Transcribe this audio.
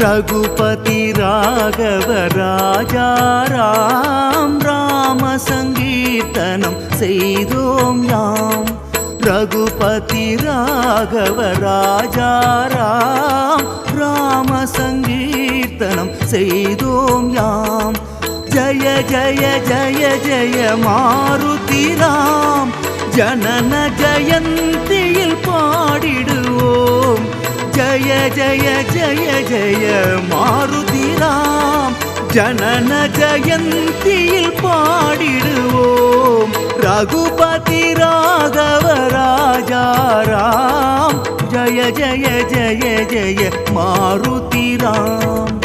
रघुपति राघव राजा राम राम संकीर्तनं செய்தோம் யாம் रघुपति राघव राजा राम राम संकीर्तनं செய்தோம் யாம் जय जय जय जय मारुति राम जनन जयंतिயில் பாடிடுவோம் जय जय जय जय मारुति राम जनन जयंतिயில் பாடிடுவோம் रघुपति राघव राजा राम जय जय जय जय मारुति राम।